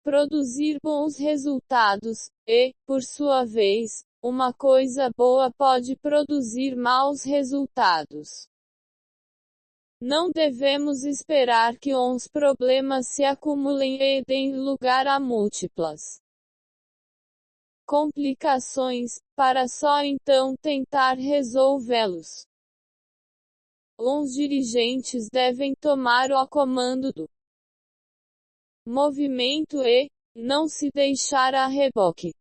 produzir bons resultados, e, por sua vez, uma coisa boa pode produzir maus resultados. Não devemos esperar que uns problemas se acumulem e deem lugar a múltiplas complicações, para só então tentar resolvê-los. Os dirigentes devem tomar o comando do movimento e não se deixar a reboque.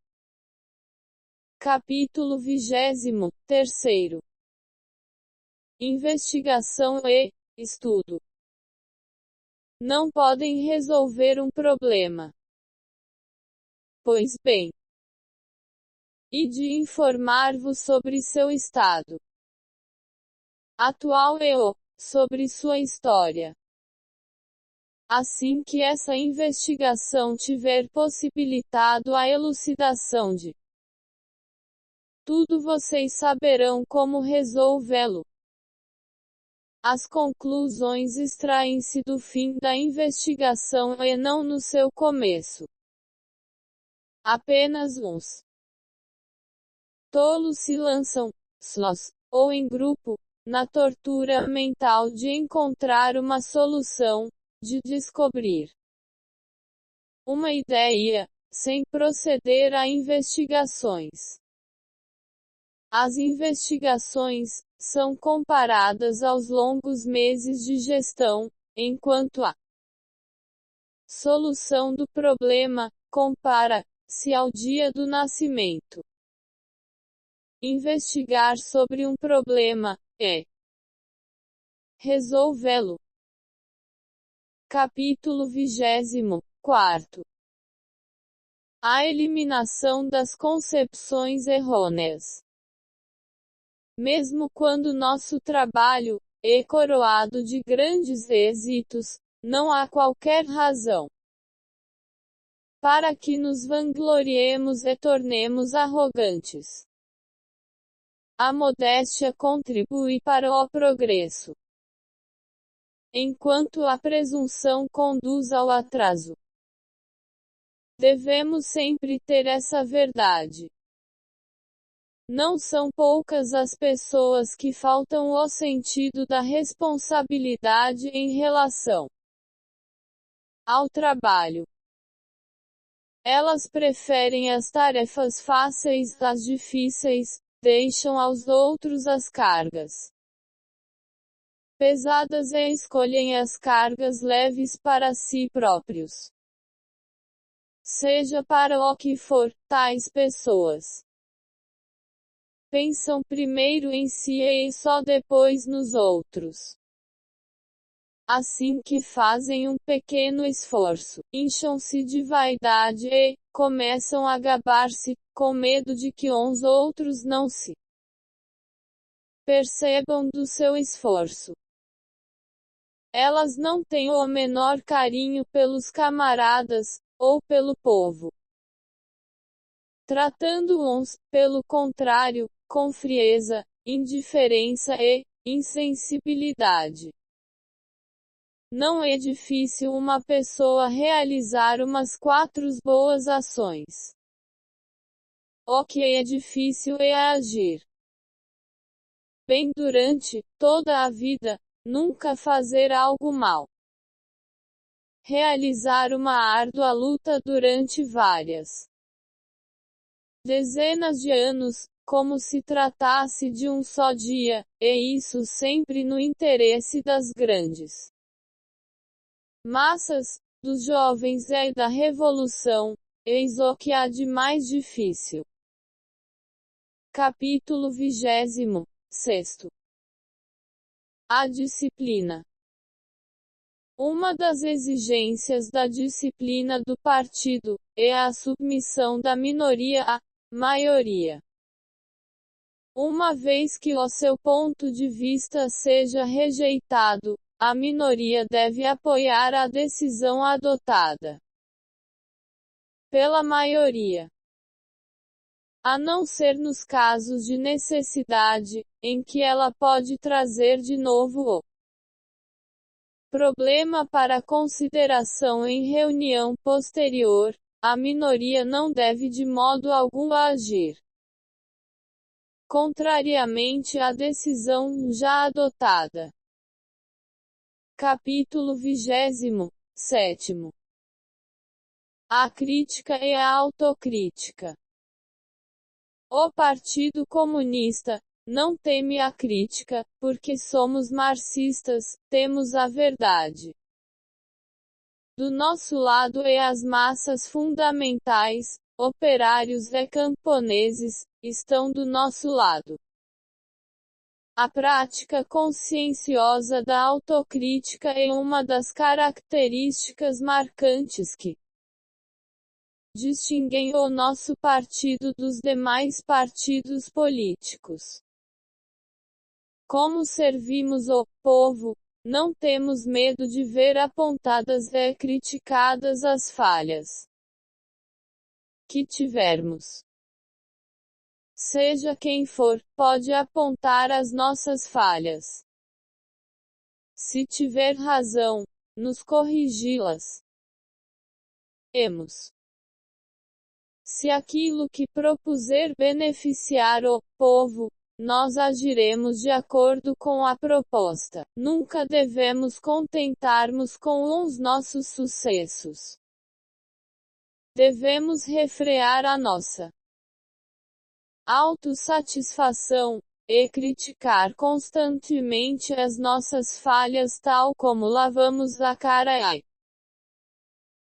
Capítulo 23. Investigação e estudo não podem resolver um problema. Pois bem, e de informar-vos sobre seu estado atual e sobre sua história. Assim que essa investigação tiver possibilitado a elucidação de tudo, vocês saberão como resolvê-lo. As conclusões extraem-se do fim da investigação e não no seu começo. Apenas uns tolos se lançam, sós, ou em grupo, na tortura mental de encontrar uma solução, de descobrir uma ideia, sem proceder a investigações. As investigações são comparadas aos longos meses de gestão, enquanto a solução do problema compara-se ao dia do nascimento. Investigar sobre um problema é resolvê-lo. Capítulo 24. A eliminação das concepções errôneas. Mesmo quando nosso trabalho é coroado de grandes êxitos, não há qualquer razão para que nos vangloriemos e tornemos arrogantes. A modéstia contribui para o progresso, enquanto a presunção conduz ao atraso. Devemos sempre ter essa verdade. Não são poucas as pessoas que faltam o sentido da responsabilidade em relação ao trabalho. Elas preferem as tarefas fáceis às difíceis, deixam aos outros as cargas pesadas e escolhem as cargas leves para si próprios. Seja para o que for, tais pessoas pensam primeiro em si e só depois nos outros. Assim que fazem um pequeno esforço, incham-se de vaidade e começam a gabar-se, com medo de que uns outros não se percebam do seu esforço. Elas não têm o menor carinho pelos camaradas, ou pelo povo. Tratando uns, pelo contrário, com frieza, indiferença e insensibilidade. Não é difícil uma pessoa realizar umas 4 boas ações. O que é difícil é agir bem durante toda a vida, nunca fazer algo mal. Realizar uma árdua luta durante várias dezenas de anos, como se tratasse de um só dia, e isso sempre no interesse das grandes massas, dos jovens e da revolução, eis o que há de mais difícil. Capítulo 26. A disciplina. Uma das exigências da disciplina do partido é a submissão da minoria à maioria. Uma vez que o seu ponto de vista seja rejeitado, a minoria deve apoiar a decisão adotada pela maioria. A não ser nos casos de necessidade, em que ela pode trazer de novo o Problema para consideração em reunião posterior. A minoria não deve de modo algum agir contrariamente à decisão já adotada. Capítulo 27. A crítica e a autocrítica. O Partido Comunista não teme a crítica, porque somos marxistas, temos a verdade do nosso lado e as massas fundamentais, operários e camponeses, estão do nosso lado. A prática conscienciosa da autocrítica é uma das características marcantes que distinguem o nosso partido dos demais partidos políticos. Como servimos o povo, não temos medo de ver apontadas e criticadas as falhas que tivermos. Seja quem for, pode apontar as nossas falhas. Se tiver razão, nos corrigi-las. Se aquilo que propuser beneficiar o povo, nós agiremos de acordo com a proposta. Nunca devemos contentarmos com os nossos sucessos. Devemos refrear a nossa autossatisfação e criticar constantemente as nossas falhas, tal como lavamos a cara e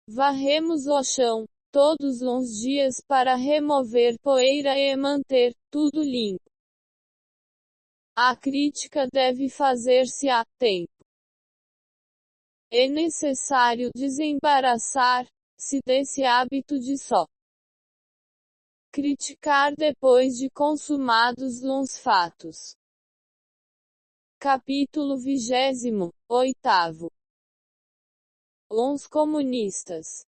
varremos o chão todos os dias para remover poeira e manter tudo limpo. A crítica deve fazer-se a tempo. É necessário desembaraçar-se desse hábito de só criticar depois de consumados os fatos. Capítulo 28. Os comunistas.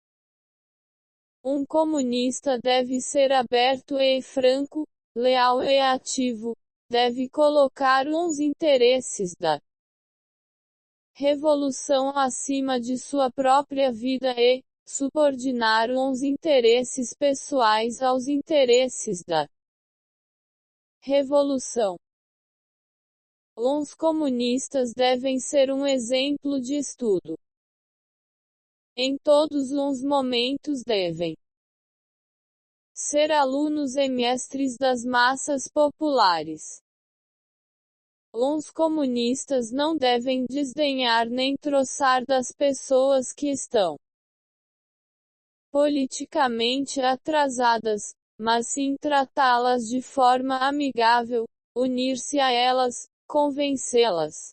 Um comunista deve ser aberto e franco, leal e ativo, deve colocar os interesses da revolução acima de sua própria vida e subordinar os interesses pessoais aos interesses da revolução. Os comunistas devem ser um exemplo de estudo. Em todos os momentos devem ser alunos e mestres das massas populares. Os comunistas não devem desdenhar nem troçar das pessoas que estão politicamente atrasadas, mas sim tratá-las de forma amigável, unir-se a elas, convencê-las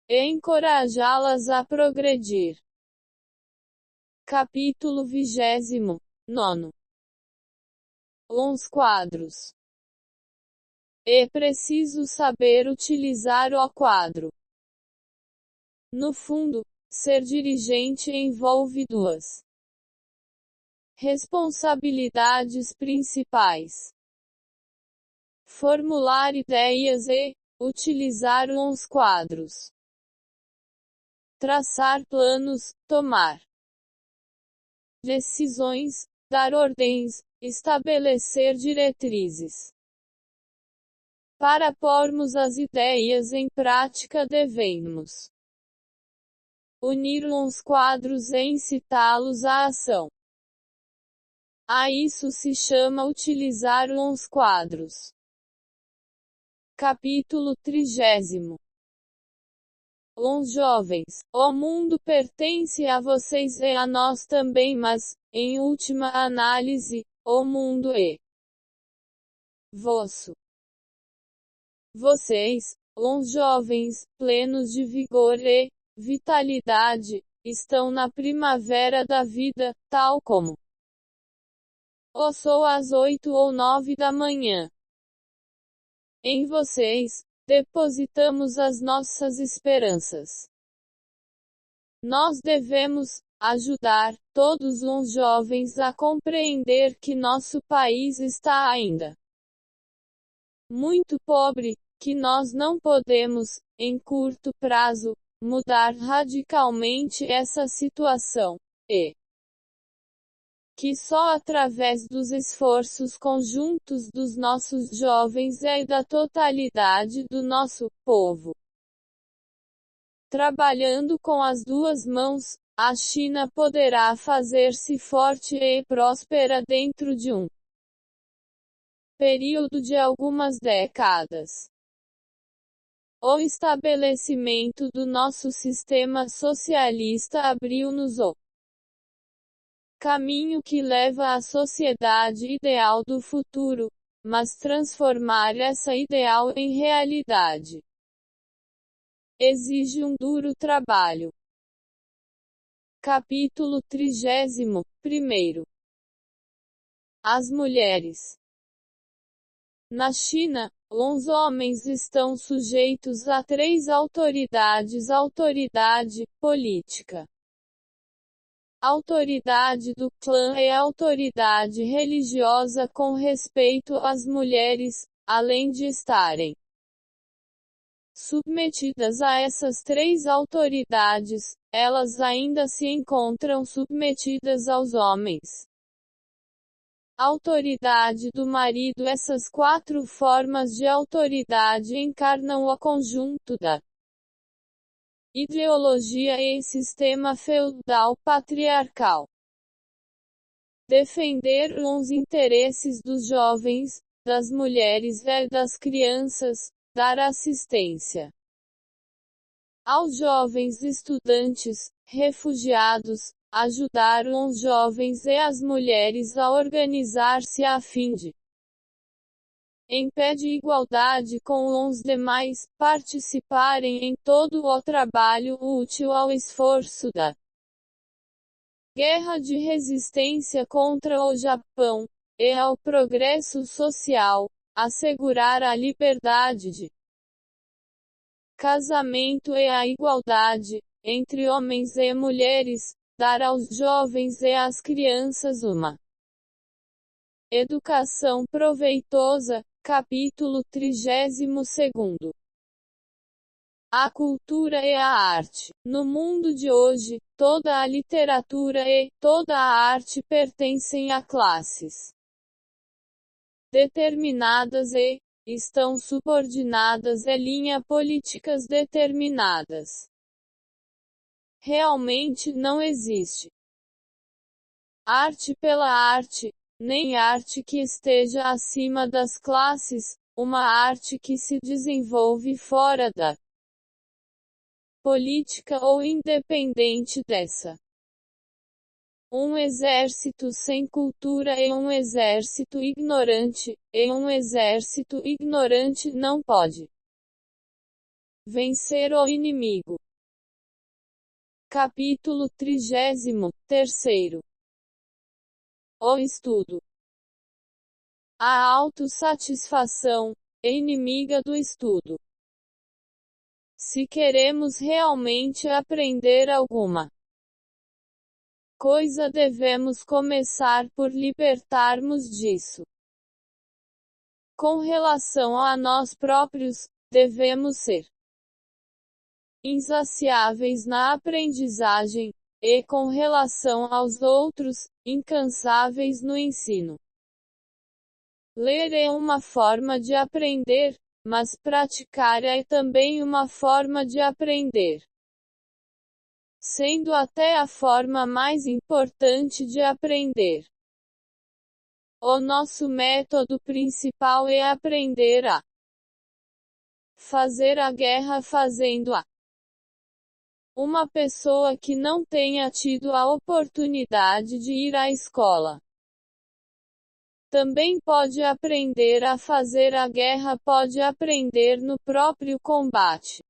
e encorajá-las a progredir. Capítulo 29. Os quadros. É preciso saber utilizar o quadro. No fundo, ser dirigente envolve duas responsabilidades principais: formular ideias e utilizar os quadros, traçar planos, tomar decisões, dar ordens, estabelecer diretrizes. Para pormos as ideias em prática devemos unir os quadros e incitá-los à ação. A isso se chama utilizar os quadros. Capítulo 30. Os jovens. O mundo pertence a vocês e a nós também, mas, em última análise, o mundo é vosso. Vocês, os jovens, plenos de vigor e vitalidade, estão na primavera da vida, tal como sou às 8 ou 9 da manhã. Em vocês, depositamos as nossas esperanças. Nós devemos ajudar todos os jovens a compreender que nosso país está ainda muito pobre, que nós não podemos, em curto prazo, mudar radicalmente essa situação, e que só através dos esforços conjuntos dos nossos jovens e da totalidade do nosso povo, trabalhando com as duas mãos, a China poderá fazer-se forte e próspera dentro de um período de algumas décadas. O estabelecimento do nosso sistema socialista abriu-nos o caminho que leva à sociedade ideal do futuro, mas transformar essa ideal em realidade exige um duro trabalho. Capítulo 31. As mulheres. Na China, os homens estão sujeitos a 3 autoridades: autoridade política, autoridade do clã e autoridade religiosa. Com respeito às mulheres, além de estarem submetidas a essas 3 autoridades, elas ainda se encontram submetidas aos homens. Autoridade do marido. Essas 4 formas de autoridade encarnam o conjunto da ideologia e sistema feudal patriarcal. Defender os interesses dos jovens, das mulheres e das crianças, dar assistência aos jovens estudantes, refugiados, ajudar os jovens e as mulheres a organizar-se a fim de, em pé de igualdade com os demais, participarem em todo o trabalho útil ao esforço da guerra de resistência contra o Japão, e ao progresso social, assegurar a liberdade de casamento e a igualdade entre homens e mulheres, dar aos jovens e às crianças uma educação proveitosa. Capítulo 32. A cultura e a arte. No mundo de hoje, toda a literatura e toda a arte pertencem a classes determinadas e estão subordinadas a linhas políticas determinadas. Realmente não existe arte pela arte, nem arte que esteja acima das classes, uma arte que se desenvolve fora da política ou independente dessa. Um exército sem cultura é um exército ignorante, e um exército ignorante não pode vencer o inimigo. Capítulo 33. O estudo. A autossatisfação é inimiga do estudo. Se queremos realmente aprender alguma coisa, devemos começar por libertarmos disso. Com relação a nós próprios, devemos ser insaciáveis na aprendizagem, e com relação aos outros, incansáveis no ensino. Ler é uma forma de aprender, mas praticar é também uma forma de aprender, sendo até a forma mais importante de aprender. O nosso método principal é aprender a fazer a guerra fazendo-a. Uma pessoa que não tenha tido a oportunidade de ir à escola também pode aprender a fazer a guerra, pode aprender no próprio combate.